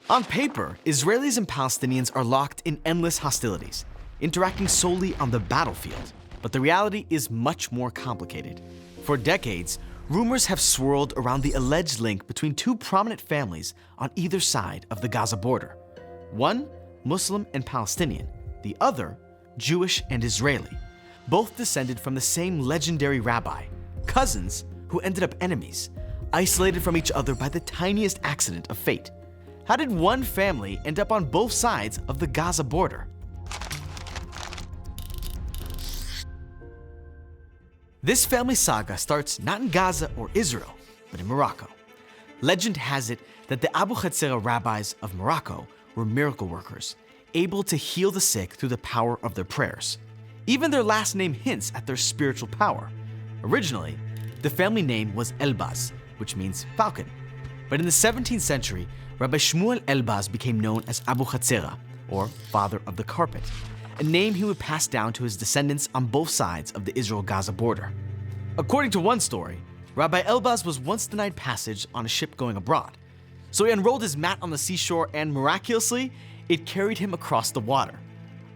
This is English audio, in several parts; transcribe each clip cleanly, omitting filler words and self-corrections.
On paper, Israelis and Palestinians are locked in endless hostilities, interacting solely on the battlefield. But the reality is much more complicated. For decades, rumors have swirled around the alleged link between two prominent families on either side of the Gaza border. One, Muslim and Palestinian, the other, Jewish and Israeli, both descended from the same legendary rabbi, cousins who ended up enemies, isolated from each other by the tiniest accident of fate. How did one family end up on both sides of the Gaza border? This family saga starts not in Gaza or Israel, but in Morocco. Legend has it that the Abuchatzira rabbis of Morocco were miracle workers, able to heal the sick through the power of their prayers. Even their last name hints at their spiritual power. Originally, the family name was Elbaz, which means falcon. But in the 17th century, Rabbi Shmuel Elbaz became known as Abuchatzira, or father of the carpet, a name he would pass down to his descendants on both sides of the Israel-Gaza border. According to one story, Rabbi Elbaz was once denied passage on a ship going abroad. So he unrolled his mat on the seashore and miraculously, it carried him across the water.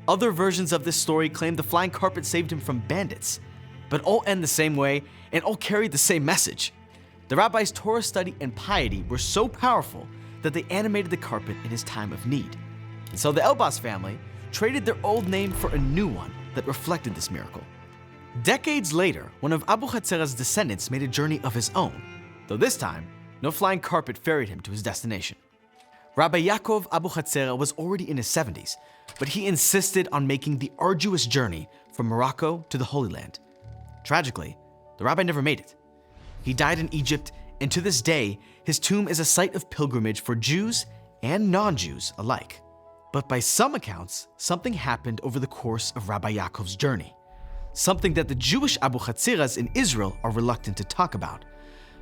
Other versions of this story claim the flying carpet saved him from bandits, but all end the same way and all carried the same message. The rabbi's Torah study and piety were so powerful that they animated the carpet in his time of need. And so the Elbaz family traded their old name for a new one that reflected this miracle. Decades later, one of Abuchatzira's descendants made a journey of his own, though this time, no flying carpet ferried him to his destination. Rabbi Yaakov Abuchatzeira was already in his 70s, but he insisted on making the arduous journey from Morocco to the Holy Land. Tragically, the rabbi never made it. He died in Egypt, and to this day, his tomb is a site of pilgrimage for Jews and non-Jews alike. But by some accounts, something happened over the course of Rabbi Yaakov's journey. Something that the Jewish Abuchatzeiras in Israel are reluctant to talk about,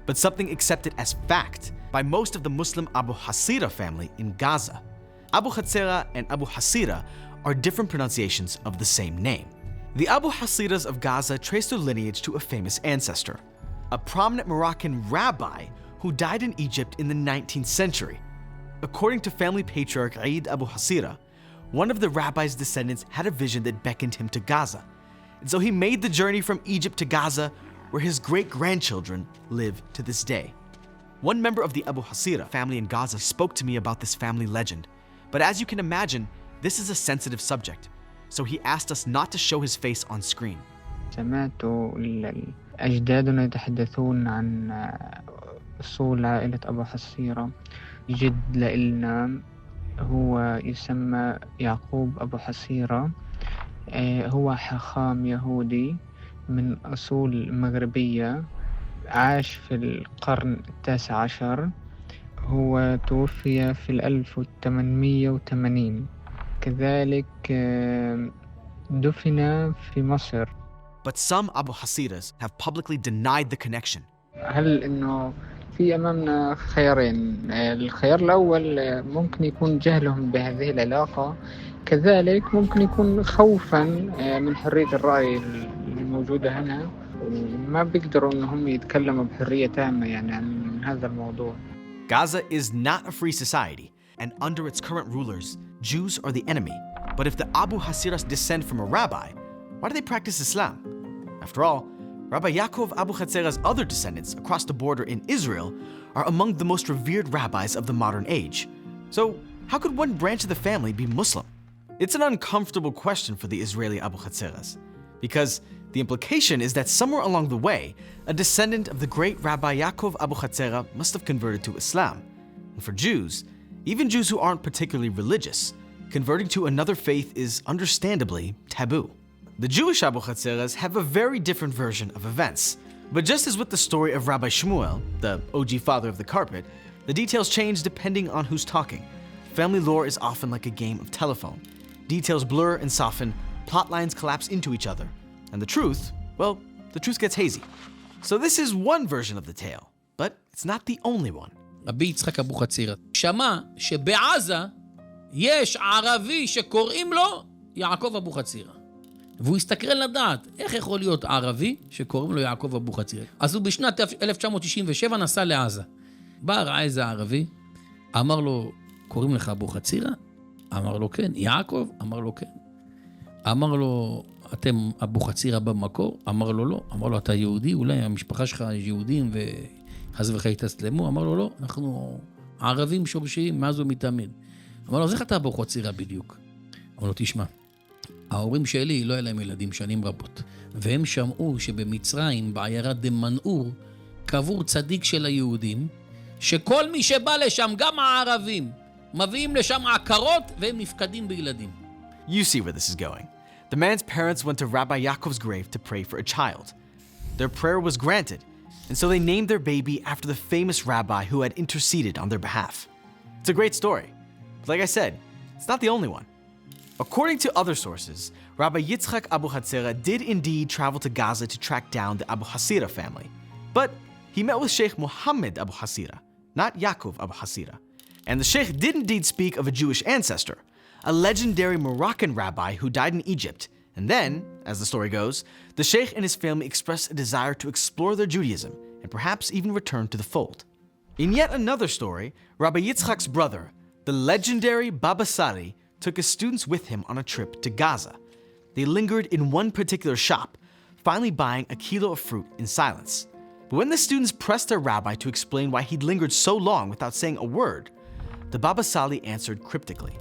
but something accepted as fact by most of the Muslim Abu Hasira family in Gaza. Abuchatzira and Abu Hasira are different pronunciations of the same name. The Abu Hasiras of Gaza trace their lineage to a famous ancestor, a prominent Moroccan rabbi who died in Egypt in the 19th century. According to family patriarch Abu Hasira, one of the rabbi's descendants had a vision that beckoned him to Gaza, and so he made the journey from Egypt to Gaza, where his great-grandchildren live to this day. One member of the Abu Hasira family in Gaza spoke to me about this family legend, but as you can imagine, this is a sensitive subject, so he asked us not to show his face on screen. سمعت أجدادنا يتحدثون عن أصول عائلة أبو حصيرة. جد لإلنا هو يسمى يعقوب أبو حصيرة. هو حاخام يهودي من أصول مغربية، عاش في القرن التاسع عشر. هو توفي في 1880. كذلك دفن في مصر. But some Abu Hasiras have publicly denied the connection. هل إنه في أمامنا خيارين؟ الخيار الأول ممكن يكون جهلهم بهذه العلاقة، كذلك ممكن يكون خوفا من حرية الرأي الموجودة هنا، وما بيقدروا إنهم يتكلموا بحرية تامة يعني عن هذا الموضوع. Gaza is not a free society, and under its current rulers, Jews are the enemy. But if the Abu Hasiras descend from a rabbi, why do they practice Islam? After all, Rabbi Yaakov Abuchatzeira's other descendants across the border in Israel are among the most revered rabbis of the modern age. So how could one branch of the family be Muslim? It's an uncomfortable question for the Israeli Abuchatzeiras, because the implication is that somewhere along the way, a descendant of the great Rabbi Yaakov Abuchatzeira must have converted to Islam. And for Jews, even Jews who aren't particularly religious, converting to another faith is understandably taboo. The Jewish Abuchatzeiras have a very different version of events. But just as with the story of Rabbi Shmuel, the OG father of the carpet, the details change depending on who's talking. Family lore is often like a game of telephone. Details blur and soften, plot lines collapse into each other. And the truth, well, the truth gets hazy. So this is one version of the tale, but it's not the only one. רבי יצחק אבוחצירא שמע שבעזה יש ערבי שקוראים לו יעקב אבוחצירא. והוא הסתקרן לדעת איך יכול להיות ערבי שקוראים לו יעקב אבוחצירא. אז הוא בשנת 1997 נסע לעזה. בא ראה איזה ערבי, אמר לו, קוראים לך אבוחצירה? אמר לו כן. יעקב? אמר לו כן. אמר לו, אתם אבוחצירה במקור? אמר לו לא. אמר לו, אתה יהודי? אולי המשפחה שלך יהודים וחס וחלילה התאסלמו? אמר לו לא, אנחנו ערבים שורשיים מאז ומתמיד. אמר לו, אז איך אתה אבוחצירה בדיוק? אמר לו, תשמע, ההורים שלי לא היה להם ילדים שנים רבות, והם שמעו שבמצרים, בעיירה דמנעור, קבור צדיק של היהודים, שכל מי שבא לשם, גם הערבים, מביאים לשם עקרות והם נפקדים בילדים. You see where this is going. The man's parents went to Rabbi Yaakov's grave to pray for a child. Their prayer was granted, and so they named their baby after the famous rabbi who had interceded on their behalf. It's a great story. But like I said, it's not the only one. According to other sources, Rabbi Abuchatzira did indeed travel to Gaza to track down the Abu Hasira family. But he met with Sheikh Muhammad Abu Hasira, not Yaakov Abu Hasira. And the Sheikh did indeed speak of a Jewish ancestor, a legendary Moroccan rabbi who died in Egypt. And then, as the story goes, the Sheikh and his family expressed a desire to explore their Judaism and perhaps even return to the fold. In yet another story, Rabbi Yitzchak's brother, the legendary Baba Sali, took his students with him on a trip to Gaza. They lingered in one particular shop, finally buying a kilo of fruit in silence. But when the students pressed their rabbi to explain why he'd lingered so long without saying a word, the Baba Sali answered cryptically,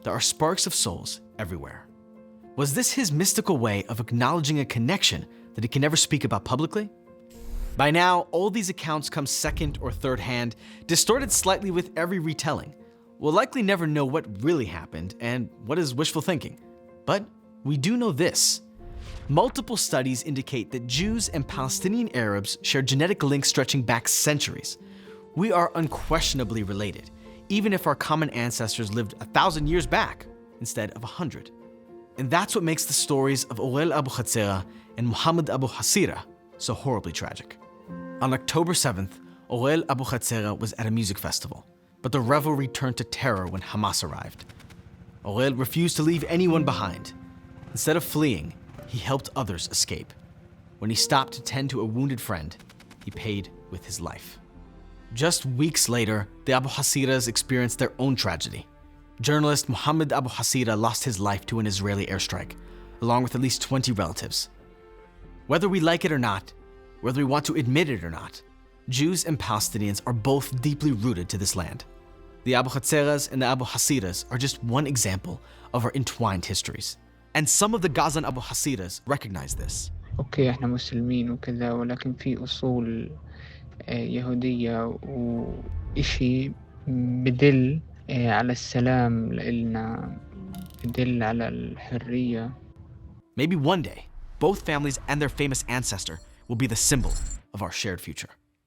"There are sparks of souls everywhere." Was this his mystical way of acknowledging a connection that he can never speak about publicly? By now, all these accounts come second or third hand, distorted slightly with every retelling. We'll likely never know what really happened and what is wishful thinking. But we do know this. Multiple studies indicate that Jews and Palestinian Arabs share genetic links stretching back centuries. We are unquestionably related, even if our common ancestors lived 1,000 years back instead of 100. And that's what makes the stories of Abuchatzira and Muhammad Abu Hasira so horribly tragic. On October 7th, Abuchatzira was at a music festival, but the revelry turned to terror when Hamas arrived. Refused to leave anyone behind. Instead of fleeing, he helped others escape. When he stopped to tend to a wounded friend, he paid with his life. Just weeks later, the Abu Hasiras experienced their own tragedy. Journalist Muhammad Abu Hasira lost his life to an Israeli airstrike, along with at least 20 relatives. Whether we like it or not, whether we want to admit it or not, Jews and Palestinians are both deeply rooted to this land. The Abuchatzeiras and the Abu Hasiras are just one example of our entwined histories. And some of the Gaza and Abu Hasiras recognize this. أوكي إحنا مسلمين وكذا ولكن في أصول يهودية وإشي بدل على السلام لإلنا بدل على الحرية. Maybe one day, both families and their famous ancestor will be the symbol of our shared future.